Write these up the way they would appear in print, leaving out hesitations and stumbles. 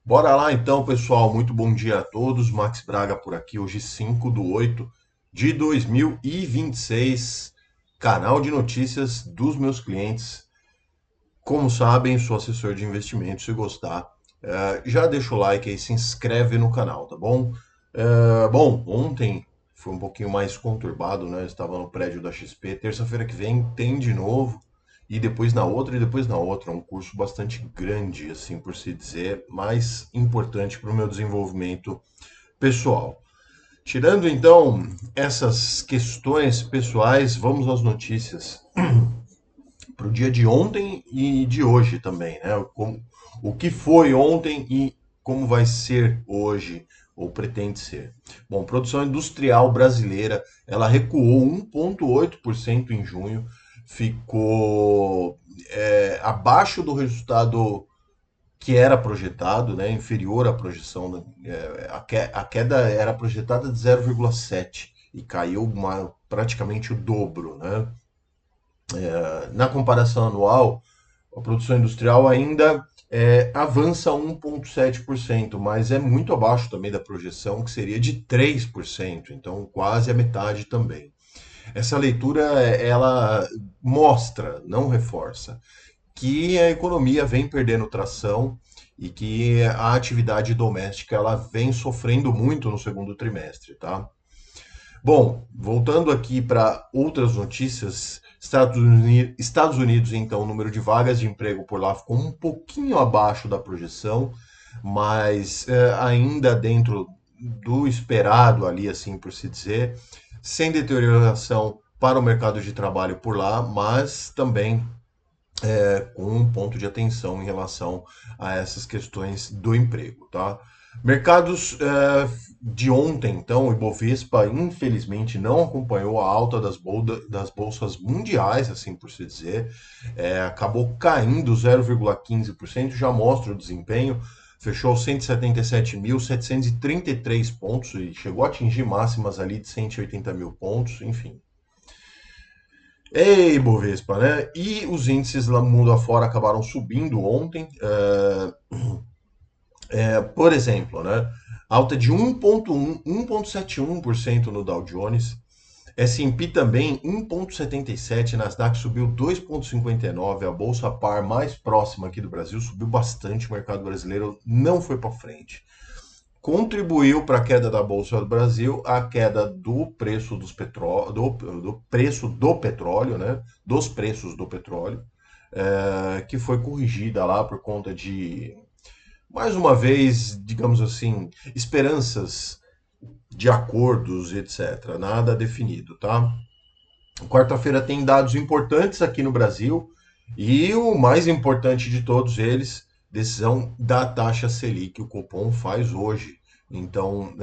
Bora lá então, pessoal. Muito bom dia a todos. Max Braga por aqui, hoje 5/8 de 2026. Canal de notícias dos meus clientes. Como sabem, sou assessor de investimentos. Se gostar, já deixa o like aí, se inscreve no canal, tá bom? Bom, ontem foi um pouquinho mais conturbado, né? Eu estava no prédio da XP. Terça-feira que vem tem de novo. E depois na outra, e depois na outra. É um curso bastante grande, assim por se dizer, mas importante para o meu desenvolvimento pessoal. Tirando então essas questões pessoais, vamos às notícias para o dia de ontem e de hoje também, né? O que foi ontem e como vai ser hoje, ou pretende ser. Bom, produção industrial brasileira, ela recuou 1,8% em junho, ficou abaixo do resultado que era projetado, né, inferior à projeção. A queda era projetada de 0,7 e caiu praticamente o dobro. Né? Na comparação anual, a produção industrial ainda avança 1,7%, mas é muito abaixo também da projeção, que seria de 3%, então quase a metade também. Essa leitura ela mostra, não reforça, que a economia vem perdendo tração e que a atividade doméstica ela vem sofrendo muito no segundo trimestre, tá? Bom, voltando aqui para outras notícias, Estados Unidos, então, o número de vagas de emprego por lá ficou um pouquinho abaixo da projeção, mas ainda dentro do esperado ali, assim por se dizer, sem deterioração para o mercado de trabalho por lá, mas também com um ponto de atenção em relação a essas questões do emprego, tá? Mercados de ontem, então, o Ibovespa, infelizmente, não acompanhou a alta das bolsas mundiais, assim por se dizer, acabou caindo 0,15%, já mostra o desempenho, fechou 177.733 pontos e chegou a atingir máximas ali de 180 mil pontos, enfim. Ei, Bovespa, né? E os índices lá no mundo afora acabaram subindo ontem. Por exemplo, né? Alta de 1,71% no Dow Jones. S&P também 1,77%. Nasdaq subiu 2,59%. A Bolsa Par mais próxima aqui do Brasil subiu bastante. O mercado brasileiro não foi para frente. Contribuiu para a queda da Bolsa do Brasil a queda do preço do preço do petróleo, né? Dos preços do petróleo, que foi corrigida lá por conta de, mais uma vez, digamos assim, esperanças de acordos, etc. Nada definido, tá? Quarta-feira tem dados importantes aqui no Brasil e o mais importante de todos eles, decisão da taxa Selic, o Copom faz hoje. Então,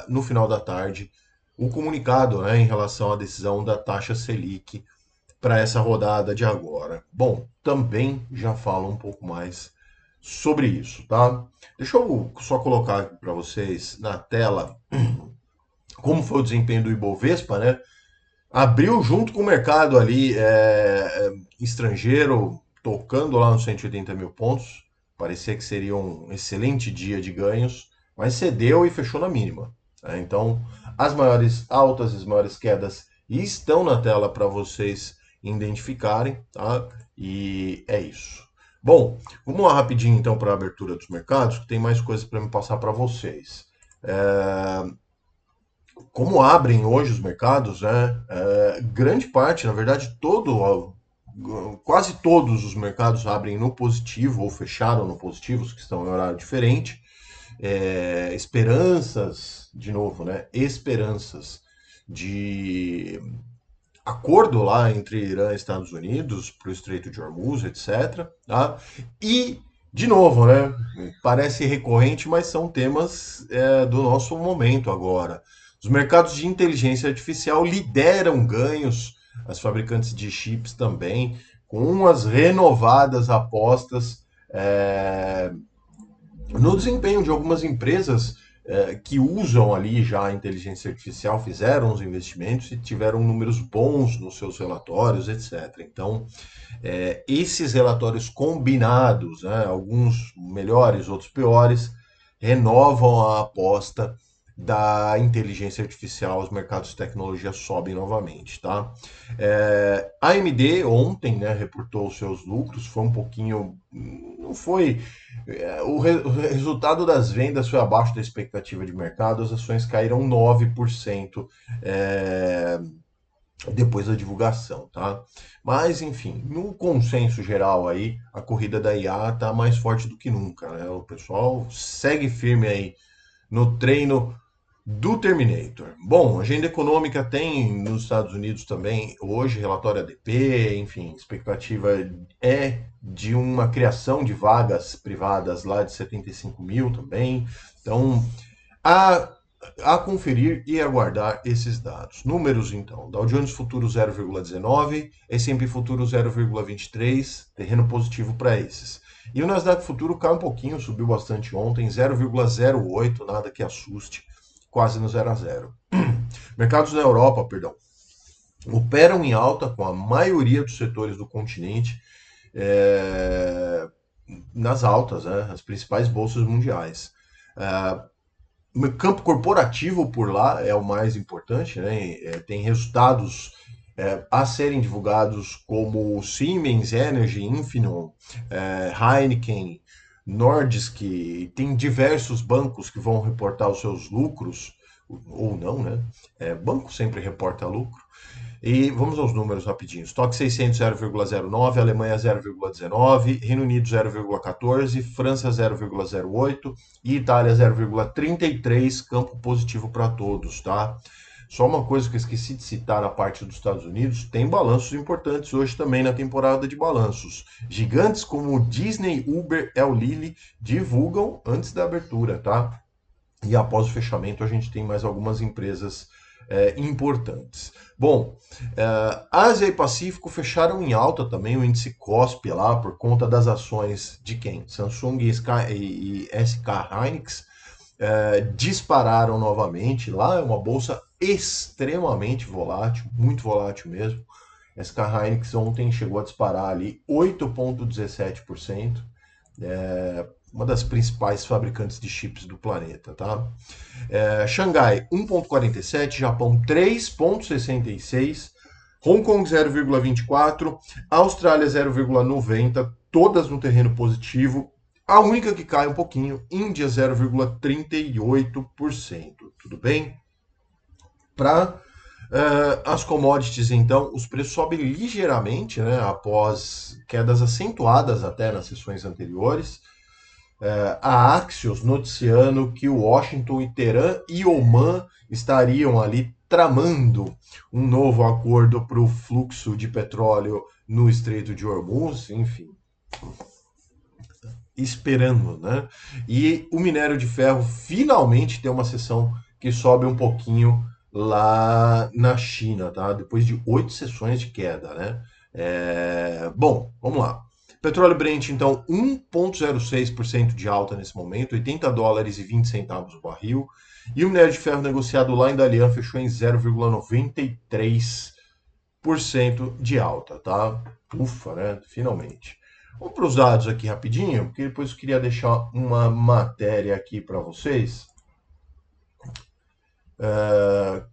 no final da tarde, o comunicado, né, em relação à decisão da taxa Selic para essa rodada de agora. Bom, também já falo um pouco mais sobre isso, tá? Deixa eu só colocar para vocês na tela como foi o desempenho do Ibovespa, né? Abriu junto com o mercado ali estrangeiro, tocando lá nos 180 mil pontos. Parecia que seria um excelente dia de ganhos, mas cedeu e fechou na mínima. Então, as maiores altas e as maiores quedas estão na tela para vocês identificarem, tá? E é isso. Bom, vamos lá rapidinho então para a abertura dos mercados, que tem mais coisas para me passar para vocês. Como abrem hoje os mercados, né? Grande parte, na verdade, quase todos os mercados abrem no positivo ou fecharam no positivo, os que estão em horário diferente. Esperanças, de novo, né? Esperanças de acordo lá entre Irã e Estados Unidos para o Estreito de Hormuz, etc. Tá? E, de novo, né? Parece recorrente, mas são temas do nosso momento agora. Os mercados de inteligência artificial lideram ganhos, as fabricantes de chips também, com as renovadas apostas no desempenho de algumas empresas que usam ali já a inteligência artificial, fizeram os investimentos e tiveram números bons nos seus relatórios, etc. Então, esses relatórios combinados, né, alguns melhores, outros piores, renovam a aposta da inteligência artificial, os mercados de tecnologia sobem novamente, tá? A AMD ontem, né, reportou os seus lucros, foi um pouquinho, não foi, o resultado das vendas foi abaixo da expectativa de mercado, as ações caíram 9%, é, depois da divulgação, tá? Mas, enfim, no consenso geral aí, a corrida da IA tá mais forte do que nunca, né? O pessoal segue firme aí no treino do Terminator. Bom, agenda econômica tem nos Estados Unidos também, hoje, relatório ADP, enfim, expectativa é de uma criação de vagas privadas lá de 75 mil também. Então, a, a conferir e aguardar esses dados. Números, então. Dow Jones Futuro 0,19, S&P Futuro 0,23, terreno positivo para esses. E o Nasdaq Futuro cai um pouquinho, subiu bastante ontem, 0,08, nada que assuste, quase no 0 a 0. Mercados na Europa, perdão, operam em alta com a maioria dos setores do continente nas altas, né, as principais bolsas mundiais. O campo corporativo por lá é o mais importante, né? Tem resultados a serem divulgados como Siemens Energy, Infineon, Heineken, Nordisk, tem diversos bancos que vão reportar os seus lucros, ou não, né? Banco sempre reporta lucro. E vamos aos números rapidinho. Estoque 600 0,09, Alemanha 0,19, Reino Unido 0,14, França 0,08 e Itália 0,33, campo positivo para todos, tá? Só uma coisa que eu esqueci de citar na parte dos Estados Unidos, tem balanços importantes hoje também na temporada de balanços. Gigantes como Disney, Uber, El Lilly divulgam antes da abertura, tá? E após o fechamento a gente tem mais algumas empresas importantes. Bom, Ásia e Pacífico fecharam em alta também, o índice COSP lá, por conta das ações de quem? Samsung e SK Hynix dispararam novamente. Lá é uma bolsa extremamente volátil, muito volátil mesmo. SK Hynix ontem chegou a disparar ali 8,17%. Uma das principais fabricantes de chips do planeta, tá? Xangai 1,47, Japão 3,66, Hong Kong 0,24, Austrália 0,90, todas no terreno positivo. A única que cai um pouquinho, Índia 0,38%. Tudo bem? Para as commodities, então, os preços sobem ligeiramente, né, após quedas acentuadas até nas sessões anteriores. A Axios noticiando que Washington e Teherã e Omã estariam ali tramando um novo acordo para o fluxo de petróleo no Estreito de Hormuz, enfim, esperando, né? E o minério de ferro finalmente tem uma sessão que sobe um pouquinho lá na China, tá? Depois de 8 sessões de queda, né? Bom, vamos lá. Petróleo Brent, então, 1,06% de alta nesse momento, 80 dólares e 20 centavos o barril. E o minério de ferro negociado lá em Dalian fechou em 0,93% de alta, tá? Ufa, né? Finalmente. Vamos para os dados aqui rapidinho, porque depois eu queria deixar uma matéria aqui para vocês,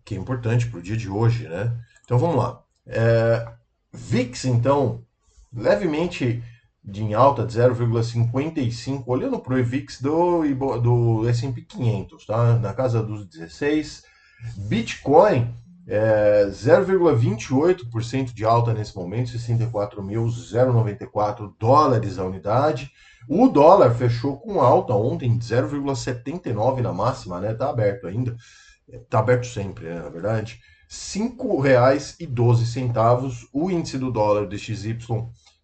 que é importante para o dia de hoje, né? Então vamos lá. VIX, então, levemente em alta de 0,55, olhando para o IVIX do S&P 500, tá? Na casa dos 16. Bitcoin, 0,28% de alta nesse momento, 64.094 dólares a unidade. O dólar fechou com alta ontem, 0,79 na máxima, né? Tá aberto ainda. Tá aberto sempre, né, na verdade. R$ 5,12. O índice do dólar DXY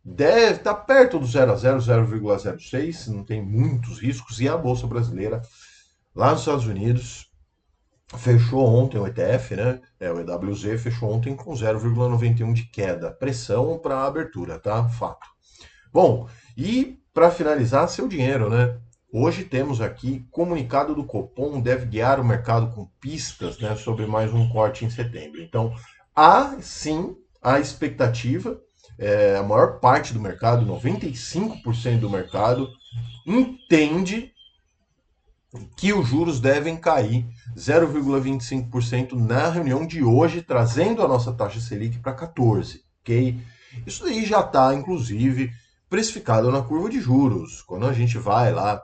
deve estar perto do 0 a 0, 0,06, não tem muitos riscos. E a Bolsa Brasileira, lá nos Estados Unidos, fechou ontem o ETF, né? O EWZ fechou ontem com 0,91 de queda. Pressão para a abertura, tá? Fato. Bom, e para finalizar, seu dinheiro, né? Hoje temos aqui comunicado do Copom deve guiar o mercado com pistas, né, sobre mais um corte em setembro. Então, há sim a expectativa, a maior parte do mercado, 95% do mercado, entende que os juros devem cair 0,25% na reunião de hoje, trazendo a nossa taxa Selic para 14, ok? Isso daí já está, inclusive, precificado na curva de juros. Quando a gente vai lá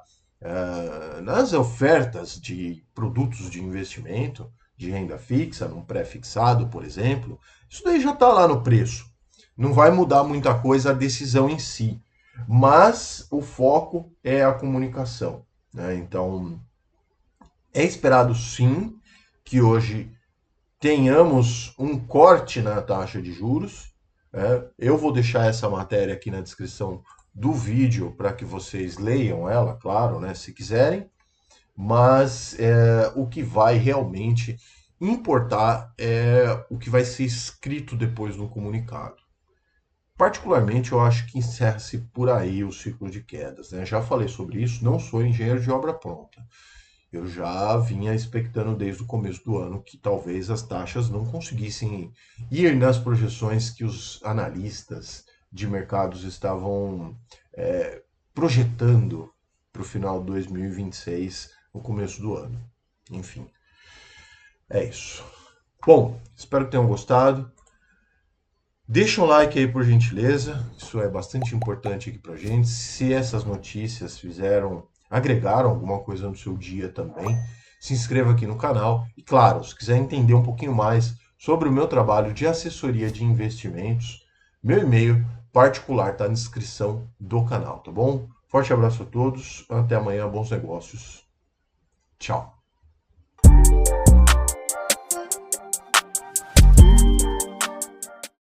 nas ofertas de produtos de investimento, de renda fixa, num pré-fixado, por exemplo, isso daí já está lá no preço. Não vai mudar muita coisa a decisão em si, mas o foco é a comunicação, né? Então, é esperado sim que hoje tenhamos um corte na taxa de juros. Eu vou deixar essa matéria aqui na descrição do vídeo para que vocês leiam ela, claro, né, se quiserem. Mas o que vai realmente importar é o que vai ser escrito depois no comunicado. Particularmente, eu acho que encerra-se por aí o ciclo de quedas, né? Já falei sobre isso, não sou engenheiro de obra pronta. Eu já vinha expectando desde o começo do ano que talvez as taxas não conseguissem ir nas projeções que os analistas de mercados estavam projetando para o final de 2026, no começo do ano. Enfim, é isso. Bom, espero que tenham gostado. Deixa um like aí por gentileza, isso é bastante importante aqui pra gente. Se essas notícias agregaram alguma coisa no seu dia também, se inscreva aqui no canal. E claro, se quiser entender um pouquinho mais sobre o meu trabalho de assessoria de investimentos, meu e-mail particular está na descrição do canal, tá bom? Forte abraço a todos, até amanhã, bons negócios. Tchau.